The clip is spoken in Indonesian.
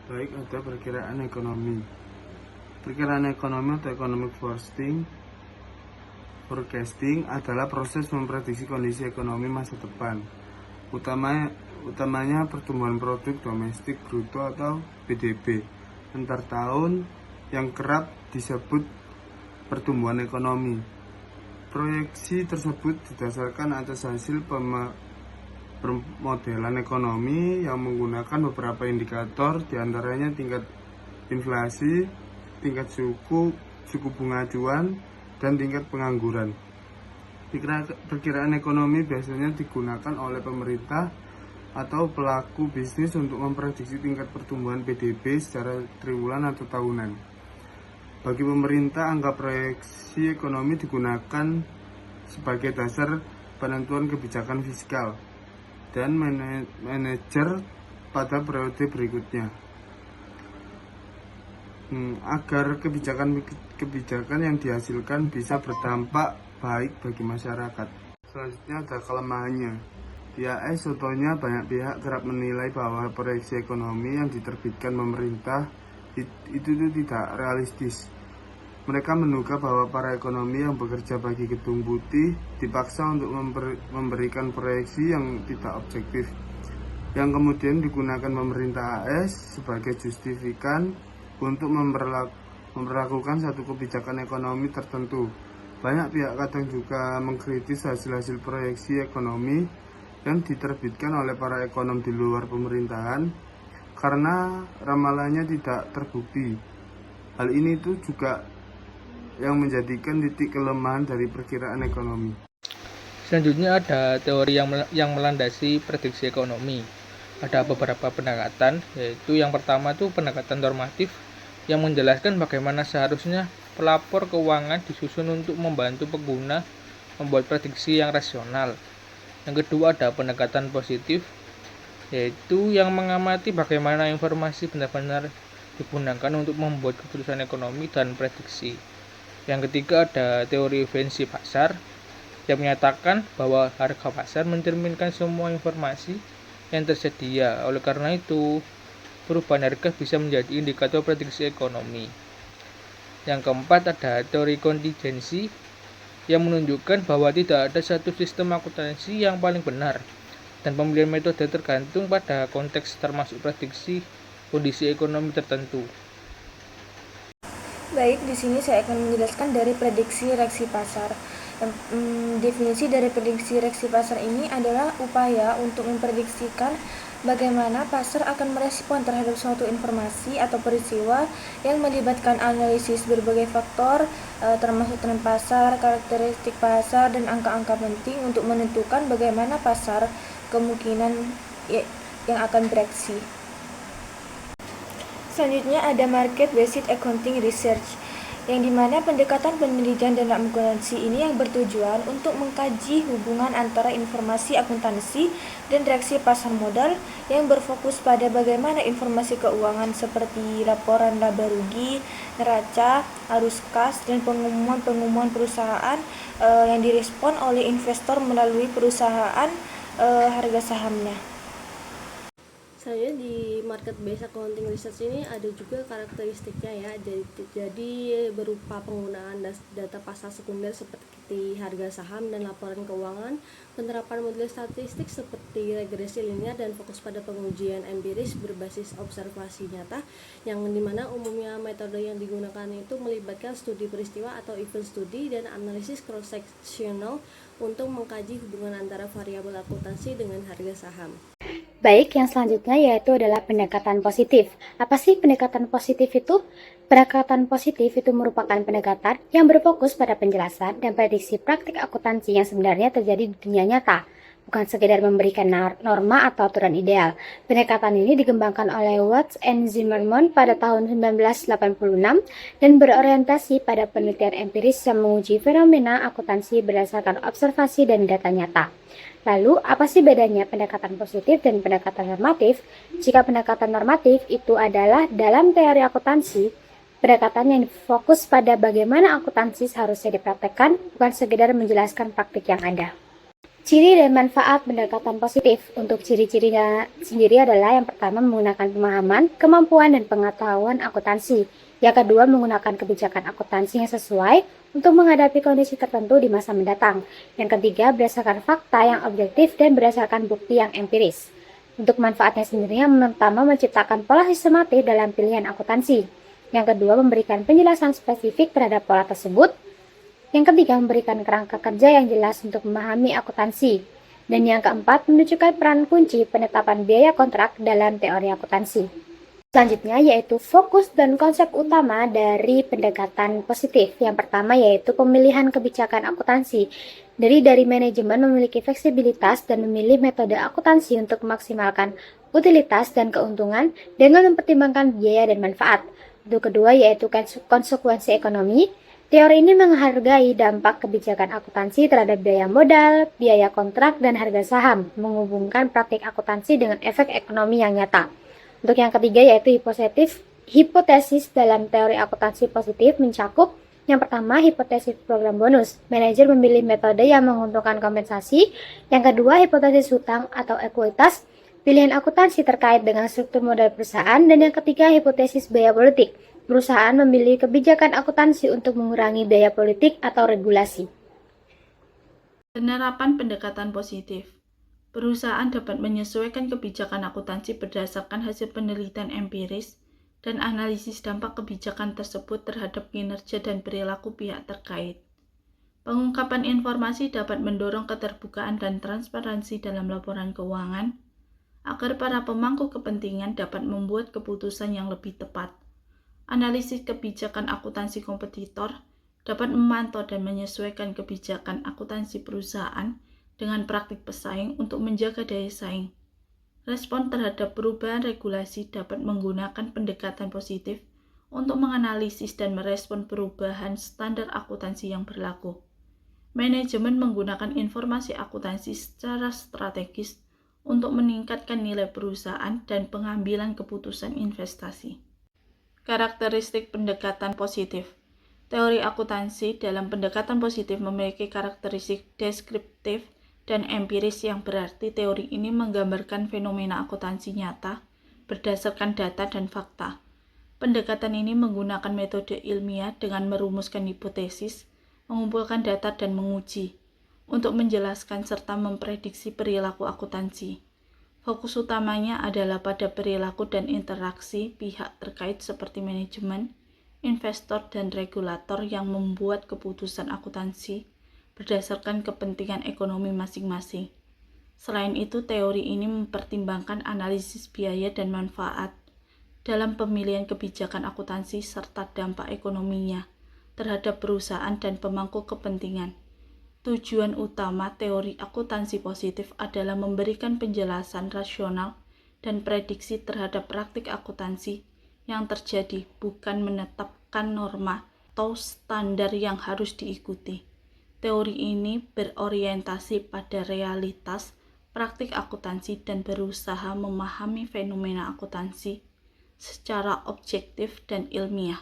Baik, ada perkiraan ekonomi. Perkiraan ekonomi atau economic forecasting adalah proses memprediksi kondisi ekonomi masa depan. Utamanya pertumbuhan produk domestik bruto atau PDB antar tahun yang kerap disebut pertumbuhan ekonomi. Proyeksi tersebut didasarkan atas hasil pemodelan ekonomi yang menggunakan beberapa indikator, diantaranya tingkat inflasi, tingkat suku bunga acuan, dan tingkat pengangguran. Perkiraan ekonomi biasanya digunakan oleh pemerintah atau pelaku bisnis untuk memprediksi tingkat pertumbuhan PDB secara triwulan atau tahunan. Bagi pemerintah, angka proyeksi ekonomi digunakan sebagai dasar penentuan kebijakan fiskal dan manajer pada periode berikutnya. Agar kebijakan yang dihasilkan bisa berdampak baik bagi masyarakat. Selanjutnya ada kelemahannya. Di AS contohnya banyak pihak kerap menilai bahwa proyeksi ekonomi yang diterbitkan pemerintah itu tidak realistis. Mereka menduga bahwa para ekonomi yang bekerja bagi Gedung Putih dipaksa untuk memberikan proyeksi yang tidak objektif, yang kemudian digunakan pemerintah AS sebagai justifikan untuk memperlakukan satu kebijakan ekonomi tertentu. Banyak pihak kadang juga mengkritis hasil-hasil proyeksi ekonomi yang diterbitkan oleh para ekonom di luar pemerintahan karena ramalannya tidak terbukti. Hal ini tuh juga yang menjadikan titik kelemahan dari perkiraan ekonomi. Selanjutnya ada teori yang melandasi prediksi ekonomi. Ada beberapa pendekatan, yaitu yang pertama itu pendekatan normatif yang menjelaskan bagaimana seharusnya pelapor keuangan disusun untuk membantu pengguna membuat prediksi yang rasional. Yang kedua ada pendekatan positif, yaitu yang mengamati bagaimana informasi benar-benar digunakan untuk membuat keputusan ekonomi dan prediksi. Yang ketiga ada teori esensi pasar yang menyatakan bahwa harga pasar mencerminkan semua informasi yang tersedia. Oleh karena itu, perubahan harga bisa menjadi indikator prediksi ekonomi. Yang keempat ada teori kontingensi yang menunjukkan bahwa tidak ada satu sistem akuntansi yang paling benar dan pemilihan metode tergantung pada konteks termasuk prediksi kondisi ekonomi tertentu. Baik, di sini saya akan menjelaskan dari prediksi reaksi pasar. Definisi dari prediksi reaksi pasar ini adalah upaya untuk memprediksikan bagaimana pasar akan merespon terhadap suatu informasi atau peristiwa yang melibatkan analisis berbagai faktor, termasuk tren pasar, karakteristik pasar, dan angka-angka penting untuk menentukan bagaimana pasar kemungkinan yang akan bereaksi. Selanjutnya ada market based accounting research, yang dimana pendekatan penelitian dan akuntansi ini yang bertujuan untuk mengkaji hubungan antara informasi akuntansi dan reaksi pasar modal yang berfokus pada bagaimana informasi keuangan seperti laporan laba rugi, neraca, arus kas, dan pengumuman perusahaan yang direspon oleh investor melalui perusahaan harga sahamnya. Selanjutnya di market based accounting research ini ada juga karakteristiknya ya, jadi berupa penggunaan data pasar sekunder seperti harga saham dan laporan keuangan, penerapan model statistik seperti regresi linear, dan fokus pada pengujian empiris berbasis observasi nyata, yang dimana umumnya metode yang digunakan itu melibatkan studi peristiwa atau event study dan analisis cross-sectional untuk mengkaji hubungan antara variabel akuntansi dengan harga saham. Baik, yang selanjutnya yaitu adalah pendekatan positif. Apa sih pendekatan positif itu? Pendekatan positif itu merupakan pendekatan yang berfokus pada penjelasan dan prediksi praktik akuntansi yang sebenarnya terjadi di dunia nyata, bukan sekedar memberikan norma atau aturan ideal. Pendekatan ini dikembangkan oleh Watts and Zimmerman pada tahun 1986 dan berorientasi pada penelitian empiris yang menguji fenomena akuntansi berdasarkan observasi dan data nyata. Lalu, apa sih bedanya pendekatan positif dan pendekatan normatif? Jika pendekatan normatif itu adalah dalam teori akuntansi, pendekatan yang fokus pada bagaimana akuntansi seharusnya dipraktekkan, bukan sekedar menjelaskan praktik yang ada. Ciri dan manfaat pendekatan positif. Untuk ciri-cirinya sendiri adalah yang pertama menggunakan pemahaman, kemampuan, dan pengetahuan akuntansi. Yang kedua menggunakan kebijakan akuntansi yang sesuai untuk menghadapi kondisi tertentu di masa mendatang. Yang ketiga berdasarkan fakta yang objektif dan berdasarkan bukti yang empiris. Untuk manfaatnya sendiri yang pertama menciptakan pola sistematis dalam pilihan akuntansi. Yang kedua memberikan penjelasan spesifik terhadap pola tersebut. Yang ketiga, memberikan kerangka kerja yang jelas untuk memahami akuntansi. Dan yang keempat, menunjukkan peran kunci penetapan biaya kontrak dalam teori akuntansi. Selanjutnya yaitu fokus dan konsep utama dari pendekatan positif. Yang pertama yaitu pemilihan kebijakan akuntansi. Dari manajemen memiliki fleksibilitas dan memilih metode akuntansi untuk memaksimalkan utilitas dan keuntungan dengan mempertimbangkan biaya dan manfaat. Untuk kedua yaitu konsekuensi ekonomi. Teori ini menghargai dampak kebijakan akuntansi terhadap biaya modal, biaya kontrak, dan harga saham, menghubungkan praktik akuntansi dengan efek ekonomi yang nyata. Untuk yang ketiga yaitu hipotesis dalam teori akuntansi positif mencakup yang pertama, hipotesis program bonus. Manajer memilih metode yang menguntungkan kompensasi. Yang kedua, hipotesis hutang atau ekuitas, pilihan akuntansi terkait dengan struktur modal perusahaan. Dan yang ketiga, hipotesis biaya politik. Perusahaan memilih kebijakan akuntansi untuk mengurangi biaya politik atau regulasi. Penerapan pendekatan positif. Perusahaan dapat menyesuaikan kebijakan akuntansi berdasarkan hasil penelitian empiris dan analisis dampak kebijakan tersebut terhadap kinerja dan perilaku pihak terkait. Pengungkapan informasi dapat mendorong keterbukaan dan transparansi dalam laporan keuangan agar para pemangku kepentingan dapat membuat keputusan yang lebih tepat. Analisis kebijakan akuntansi kompetitor dapat memantau dan menyesuaikan kebijakan akuntansi perusahaan dengan praktik pesaing untuk menjaga daya saing. Respon terhadap perubahan regulasi dapat menggunakan pendekatan positif untuk menganalisis dan merespon perubahan standar akuntansi yang berlaku. Manajemen menggunakan informasi akuntansi secara strategis untuk meningkatkan nilai perusahaan dan pengambilan keputusan investasi. Karakteristik pendekatan positif. Teori akuntansi dalam pendekatan positif memiliki karakteristik deskriptif dan empiris yang berarti teori ini menggambarkan fenomena akuntansi nyata berdasarkan data dan fakta. Pendekatan ini menggunakan metode ilmiah dengan merumuskan hipotesis, mengumpulkan data dan menguji untuk menjelaskan serta memprediksi perilaku akuntansi. Fokus utamanya adalah pada perilaku dan interaksi pihak terkait seperti manajemen, investor, dan regulator yang membuat keputusan akuntansi berdasarkan kepentingan ekonomi masing-masing. Selain itu, teori ini mempertimbangkan analisis biaya dan manfaat dalam pemilihan kebijakan akuntansi serta dampak ekonominya terhadap perusahaan dan pemangku kepentingan. Tujuan utama teori akuntansi positif adalah memberikan penjelasan rasional dan prediksi terhadap praktik akuntansi yang terjadi, bukan menetapkan norma atau standar yang harus diikuti. Teori ini berorientasi pada realitas praktik akuntansi dan berusaha memahami fenomena akuntansi secara objektif dan ilmiah.